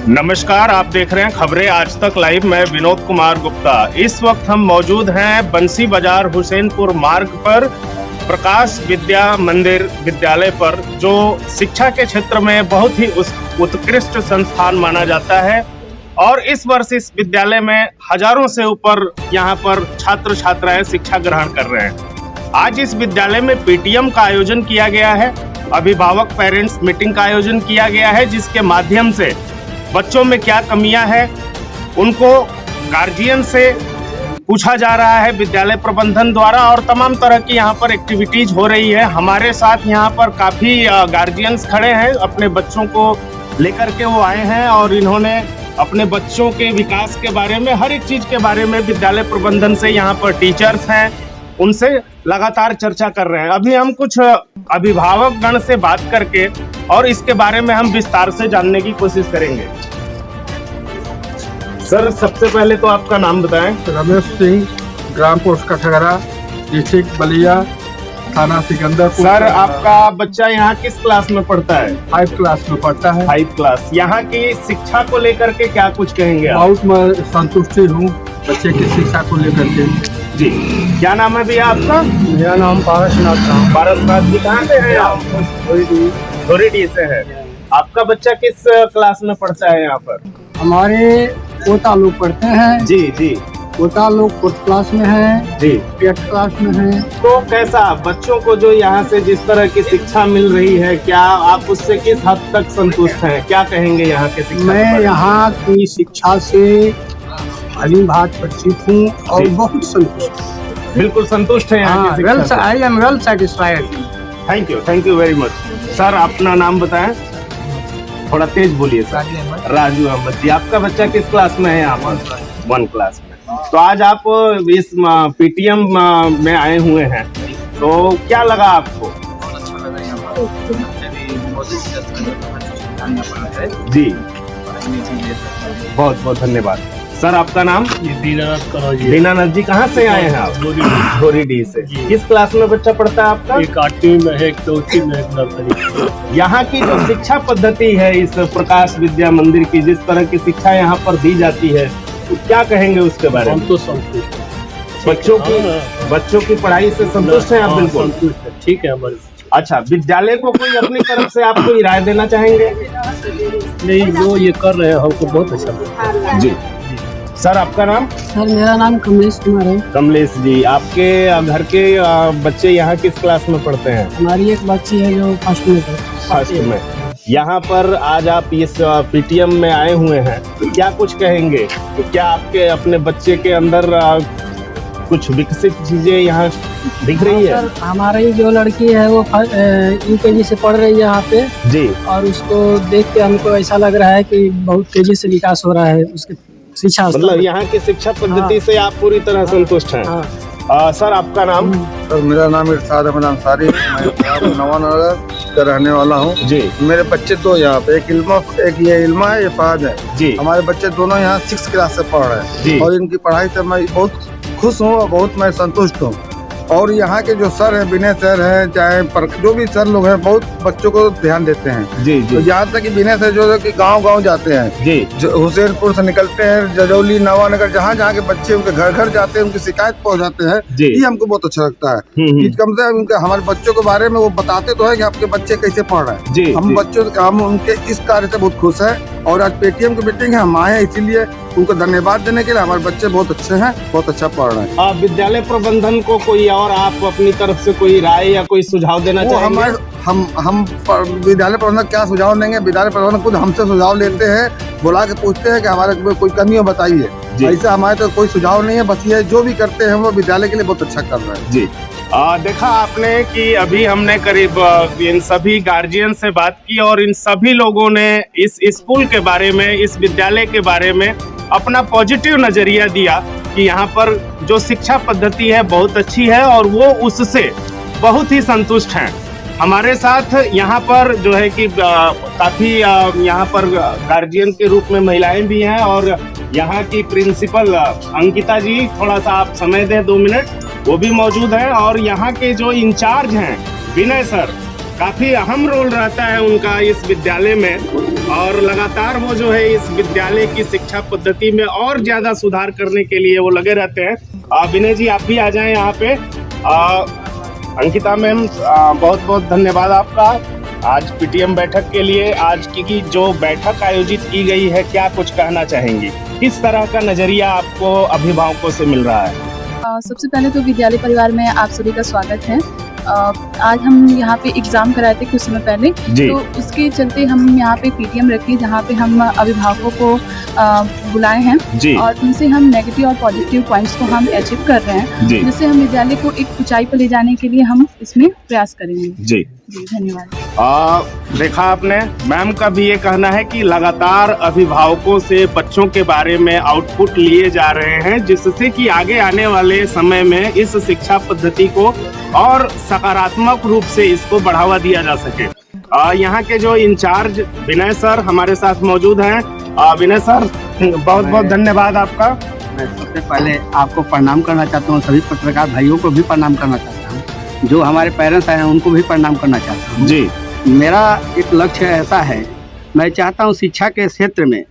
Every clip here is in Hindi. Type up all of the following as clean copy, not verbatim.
नमस्कार, आप देख रहे हैं खबरें आज तक लाइव। मैं विनोद कुमार गुप्ता। इस वक्त हम मौजूद हैं बंसी बाजार हुसैनपुर मार्ग पर प्रकाश विद्या मंदिर विद्यालय पर, जो शिक्षा के क्षेत्र में बहुत ही उत्कृष्ट संस्थान माना जाता है। और इस वर्ष इस विद्यालय में हजारों से ऊपर यहाँ पर छात्र छात्राएं शिक्षा ग्रहण कर रहे हैं। आज इस विद्यालय में पीटीएम का आयोजन किया गया है, अभिभावक पेरेंट्स मीटिंग का आयोजन किया गया है, जिसके माध्यम से बच्चों में क्या कमियां हैं उनको गार्जियन से पूछा जा रहा है विद्यालय प्रबंधन द्वारा, और तमाम तरह की यहाँ पर एक्टिविटीज हो रही है। हमारे साथ यहाँ पर काफी गार्जियंस खड़े हैं, अपने बच्चों को लेकर के वो आए हैं और इन्होंने अपने बच्चों के विकास के बारे में, हर एक चीज के बारे में विद्यालय प्रबंधन से, यहाँ पर टीचर्स हैं उनसे लगातार चर्चा कर रहे हैं। अभी हम कुछ अभिभावक गण से बात करके और इसके बारे में हम विस्तार से जानने की कोशिश करेंगे। सर, सबसे पहले तो आपका नाम बताएं। रमेश सिंह, ग्राम पोस्ट कठगरा, डिस्ट्रिक्ट बलिया, थाना सिकंदरपुर। सर, आपका बच्चा यहाँ किस क्लास में पढ़ता है? 5 क्लास में पढ़ता है। 5 क्लास। यहाँ की शिक्षा को लेकर के क्या कुछ कहेंगे आप? बहुत मैं संतुष्टि हूँ बच्चे की शिक्षा को लेकर के। जी, क्या नाम है भैया आपका? मेरा नाम पारसनाथ राम। पारसनाथ जी, कहाँ से हैं आप? धोरीडी से है। आपका बच्चा किस क्लास में पढ़ता है यहाँ पर? हमारे पोता लोग पढ़ते हैं। जी जी। पोता लोग 4th क्लास में है जी, 8th क्लास में है। तो कैसा बच्चों को जो यहाँ से जिस तरह की शिक्षा मिल रही है, क्या आप उससे किस हद तक संतुष्ट हैं? क्या कहेंगे यहाँ के शिक्षा? मैं यहाँ की शिक्षा से भली भांति परिचित हूँ और बहुत संतुष्ट। बिल्कुल संतुष्ट है यहाँ की शिक्षा से? I am well satisfied. Thank you very much. Sir, अपना नाम बताएं, थोड़ा तेज बोलिए सर। राजू अहमद जी, आपका बच्चा किस क्लास में है यहाँ पर? 1 क्लास में। तो आज आप इस पीटीएम में आए हुए हैं, तो क्या लगा आपको? जी, बहुत बहुत धन्यवाद। सर, आपका नाम? दीनानाथ जी, कहाँ से आए हैं आप? धोरीडी से। किस क्लास में बच्चा पढ़ता है आपका? एक 8वीं में है, एक 4th में, एक नर्सरी। यहाँ की जो शिक्षा पद्धति है इस प्रकाश विद्या मंदिर की, जिस तरह की शिक्षा यहाँ पर दी जाती है, तो क्या कहेंगे उसके बारे में? हम तो संतुष्ट। बच्चों की पढ़ाई से संतुष्ट हैं आप? बिल्कुल संतुष्ट है, ठीक है हमारे। अच्छा, विद्यालय को कोई अपनी तरफ से आप कोई राय देना चाहेंगे? नहीं, जो ये कर रहे हैं हमको बहुत अच्छा लगता है। जी। सर, आपका नाम? सर, मेरा नाम कमलेश कुमार है। कमलेश जी, आपके घर के बच्चे यहाँ किस क्लास में पढ़ते हैं? हमारी एक बच्ची है जो फर्स्ट में है। फर्स्ट में। यहाँ पर आज आप इस पीटीएम में आए हुए हैं, तो क्या कुछ कहेंगे कि क्या आपके अपने बच्चे के अंदर कुछ विकसित चीजें यहाँ दिख रही है? सर, हमारी जो लड़की है वो UKG से पढ़ रही है यहाँ पे जी, और उसको देख के हमको ऐसा लग रहा है कि बहुत तेजी से विकास हो रहा है उसके शिक्षा। मतलब यहाँ की शिक्षा पद्धति से आप पूरी तरह संतुष्ट हैं? सर, आपका नाम? सर, मेरा नाम इरशाद अहमद अंसारी, मैं नवानगर का रहने वाला हूँ। जी। मेरे बच्चे 2 यहाँ पे, एक इल्मा है, ये फहद है जी। हमारे बच्चे दोनों यहाँ 6th क्लास से पढ़ रहे जी। हैं और इनकी पढ़ाई से मैं बहुत खुश हूँ और बहुत मैं संतुष्ट हूँ। और यहाँ के जो सर हैं, विनय सर हैं, चाहे जो भी सर लोग हैं, बहुत बच्चों को ध्यान देते हैं। जी जी। तो यहाँ तक कि विनय सर जो है कि गांव जाते हैं जी, जो हुसैनपुर से निकलते हैं, जजौली, नवानगर, जहाँ के बच्चे उनके घर जाते हैं, उनकी शिकायत पहुँचाते हैं, ये हमको बहुत अच्छा लगता है कि कम से कम उनके हमारे बच्चों के बारे में वो बताते तो है कि आपके बच्चे कैसे पढ़ रहे हैं जी। हम उनके इस कार्य से बहुत खुश हैं। और आज पेटीएम की मीटिंग है, हम आए हैं इसीलिए उनको धन्यवाद देने के लिए। हमारे बच्चे बहुत अच्छे हैं, बहुत अच्छा पढ़ रहे हैं। विद्यालय प्रबंधन को कोई और आप अपनी तरफ से कोई राय या कोई सुझाव देना चाहेंगे? हम विद्यालय प्रबंधन क्या सुझाव देंगे? विद्यालय प्रबंधन खुद हमसे सुझाव लेते हैं, बुला के पूछते हैं कि हमारे कोई कमी हो बताइए। ऐसा हमारे तो कोई सुझाव नहीं है, बस ये जो भी करते हैं वो विद्यालय के लिए बहुत अच्छा कर रहे हैं जी। देखा आपने कि अभी हमने करीब इन सभी गार्जियन से बात की और इन सभी लोगों ने इस स्कूल के बारे में, इस विद्यालय के बारे में अपना पॉजिटिव नजरिया दिया कि यहाँ पर जो शिक्षा पद्धति है बहुत अच्छी है और वो उससे बहुत ही संतुष्ट हैं। हमारे साथ यहाँ पर जो है कि काफी यहाँ पर गार्जियन के रूप में महिलाएं भी हैं और यहाँ की प्रिंसिपल अंकिता जी, थोड़ा सा आप समय दें 2 मिनट, वो भी मौजूद है। और यहाँ के जो इंचार्ज हैं विनय सर, काफी अहम रोल रहता है उनका इस विद्यालय में, और लगातार वो जो है इस विद्यालय की शिक्षा पद्धति में और ज्यादा सुधार करने के लिए वो लगे रहते हैं। विनय जी, आप भी आ जाएं यहाँ पे। अंकिता मैम, बहुत बहुत धन्यवाद आपका आज पीटीएम बैठक के लिए। आज की जो बैठक आयोजित की गई है, क्या कुछ कहना चाहेंगी? किस तरह का नजरिया आपको अभिभावकों से मिल रहा है? सबसे पहले तो विद्यालय परिवार में आप सभी का स्वागत है। आज हम यहाँ पे एग्जाम कराए थे कुछ समय पहले, तो उसके चलते हम यहाँ पे पीटीएम रखे, जहाँ पे हम अभिभावकों को बुलाए हैं और उनसे हम नेगेटिव और पॉजिटिव पॉइंट्स को हम अचीव कर रहे हैं, जिससे हम विद्यालय को एक ऊंचाई पर ले जाने के लिए हम इसमें प्रयास करेंगे। जी धन्यवाद। देखा आपने, मैम का भी ये कहना है कि लगातार अभिभावकों से बच्चों के बारे में आउटपुट लिए जा रहे हैं, जिससे कि आगे आने वाले समय में इस शिक्षा पद्धति को और सकारात्मक रूप से इसको बढ़ावा दिया जा सके। यहाँ के जो इंचार्ज विनय सर हमारे साथ मौजूद हैं। विनय सर, बहुत बहुत धन्यवाद आपका। मैं सबसे पहले आपको प्रणाम करना चाहता हूँ, सभी पत्रकार भाइयों को भी प्रणाम करना चाहता हूँ, जो हमारे पेरेंट्स आए हैं उनको भी प्रणाम करना चाहता हूँ। जी, मेरा एक लक्ष्य ऐसा है, मैं चाहता हूँ शिक्षा के क्षेत्र में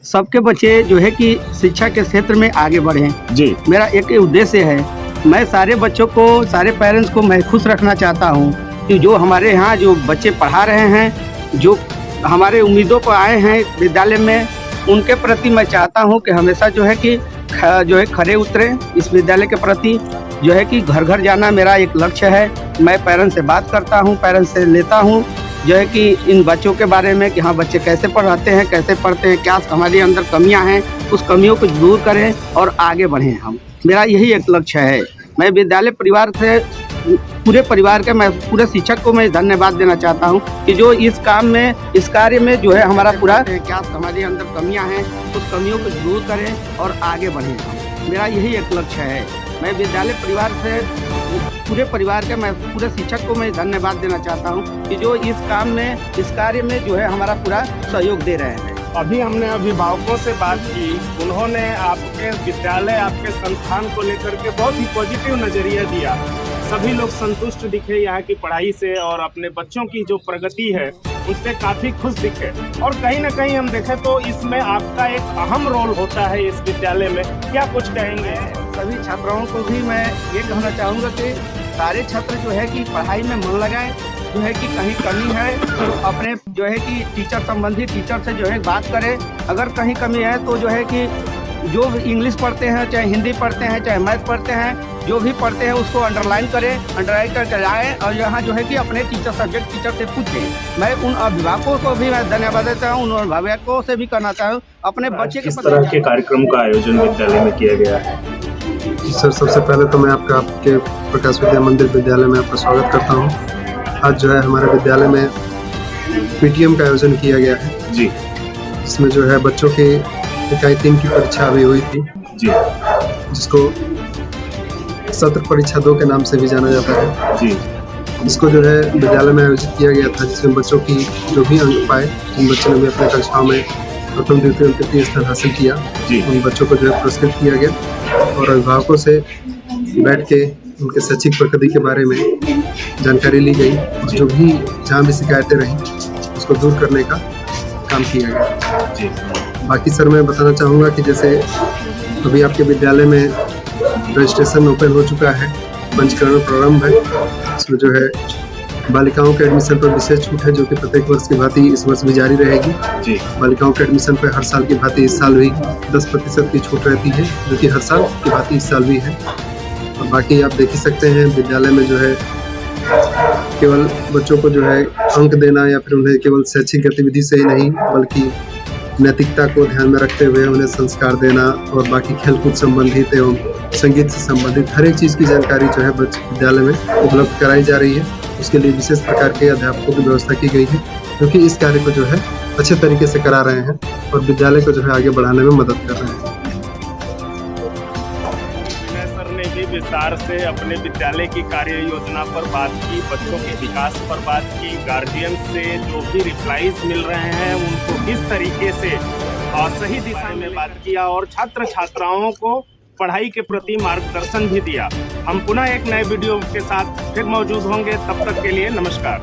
सबके बच्चे जो है कि शिक्षा के क्षेत्र में आगे बढ़ें। जी, मेरा एक उद्देश्य है, मैं सारे बच्चों को, सारे पेरेंट्स को मैं खुश रखना चाहता हूँ कि जो हमारे यहाँ जो बच्चे पढ़ा रहे हैं, जो हमारे उम्मीदों पर आए हैं विद्यालय में, उनके प्रति मैं चाहता हूँ कि हमेशा जो है कि खरे उतरे इस विद्यालय के प्रति। जो है कि घर घर जाना मेरा एक लक्ष्य है। मैं पेरेंट्स से बात करता हूँ, पेरेंट्स से लेता हूँ जो है कि इन बच्चों के बारे में कि हाँ बच्चे कैसे पढ़ाते हैं, कैसे पढ़ते हैं, क्या हमारे अंदर कमियां हैं, उस कमियों को दूर करें और आगे बढ़ें हम। मेरा यही एक लक्ष्य है। मैं विद्यालय परिवार से, पूरे परिवार के, मैं पूरे शिक्षक को मैं धन्यवाद देना चाहता हूं कि जो इस काम में, इस कार्य में जो है हमारा पूरा क्या हमारे अंदर कमियां हैं, उस कमियों को दूर करें और आगे बढ़ें हम। मेरा यही एक लक्ष्य है। मैं विद्यालय परिवार से, पूरे परिवार के, मैं पूरे शिक्षक को मैं धन्यवाद देना चाहता हूं कि जो इस काम में, इस कार्य में जो है हमारा पूरा सहयोग दे रहे हैं। अभी हमने अभिभावकों से बात की, उन्होंने आपके विद्यालय, आपके संस्थान को लेकर के बहुत ही पॉजिटिव नजरिया दिया। सभी लोग संतुष्ट दिखे यहाँ की पढ़ाई से और अपने बच्चों की जो प्रगति है उससे काफी खुश दिखे। और कहीं ना कहीं हम देखें तो इसमें आपका एक अहम रोल होता है इस विद्यालय में। क्या कुछ कहेंगे? सभी छात्राओं को भी मैं ये कहना चाहूँगा कि सारे छात्र जो है कि पढ़ाई में मन लगाएं। जो है कि कहीं कमी है तो अपने जो है कि टीचर संबंधी टीचर से जो है बात करें। अगर कहीं कमी है तो जो है कि जो इंग्लिश पढ़ते हैं, चाहे हिंदी पढ़ते हैं, चाहे मैथ पढ़ते हैं, जो भी पढ़ते हैं उसको अंडरलाइन करें, अंडरलाइन करके लाएँ और यहाँ जो है कि अपने सब्जेक्ट टीचर से पूछें। मैं उन अभिभावकों को भी मैं धन्यवाद देता हूँ, उन अभिभावकों से भी कहना चाहूँ अपने बच्चे के। किस तरह के कार्यक्रम का आयोजन विद्यालय में किया गया है? सर, सबसे पहले तो मैं आपके प्रकाश विद्या मंदिर विद्यालय में आपका स्वागत करता हूँ। आज जो है हमारे विद्यालय में पीटीएम का आयोजन किया गया है। जी, इसमें जो है बच्चों के इकाई 3 की परीक्षा अभी हुई थी। जी, जिसको सत्र परीक्षा 2 के नाम से भी जाना जाता है। जी, इसको जो है विद्यालय में आयोजित किया गया था, जिसमें बच्चों की जो भी अंक पाए, उन बच्चों ने भी अपने कक्षाओं में प्रथम, द्वितीय और तृतीय स्थान हासिल किया। उन बच्चों को जो है पुरस्कृत किया गया और अभिभावकों से बैठ के उनके शैक्षिक प्रगति के बारे में जानकारी ली गई और जो भी जहाँ भी शिकायतें रहीं उसको दूर करने का काम किया गया। बाकी सर मैं बताना चाहूँगा कि जैसे अभी आपके विद्यालय में रजिस्ट्रेशन ओपन हो चुका है, पंजीकरण प्रारंभ है। इसमें जो है बालिकाओं के एडमिशन पर विशेष छूट है, जो कि प्रत्येक वर्ष की भांति इस वर्ष भी जारी रहेगी। जी, बालिकाओं के एडमिशन पर हर साल की भांति इस साल भी 10% की छूट रहती है, जो कि हर साल की भांति इस साल भी है। और बाकी आप देख ही सकते हैं विद्यालय में जो है केवल बच्चों को जो है अंक देना या फिर उन्हें केवल शैक्षिक गतिविधि से ही नहीं, बल्कि नैतिकता को ध्यान में रखते हुए उन्हें संस्कार देना और बाकी खेलकूद संबंधित एवं संगीत से संबंधित हर एक चीज़ की जानकारी जो है विद्यालय में उपलब्ध कराई जा रही है। उसके लिए विशेष प्रकार के अध्यापकों की व्यवस्था की गई है, क्योंकि इस कार्य को जो है अच्छे तरीके से करा रहे हैं और विद्यालय को जो है आगे बढ़ाने में मदद कर रहे हैं। विस्तार से अपने विद्यालय की कार्य योजना पर बात की, बच्चों के विकास पर बात की, गार्जियन से जो भी रिप्लाईज मिल रहे हैं उनको किस तरीके से सही दिशा में बात किया और छात्र छात्राओं को पढ़ाई के प्रति मार्गदर्शन भी दिया। हम पुनः एक नए वीडियो के साथ फिर मौजूद होंगे, तब तक के लिए नमस्कार।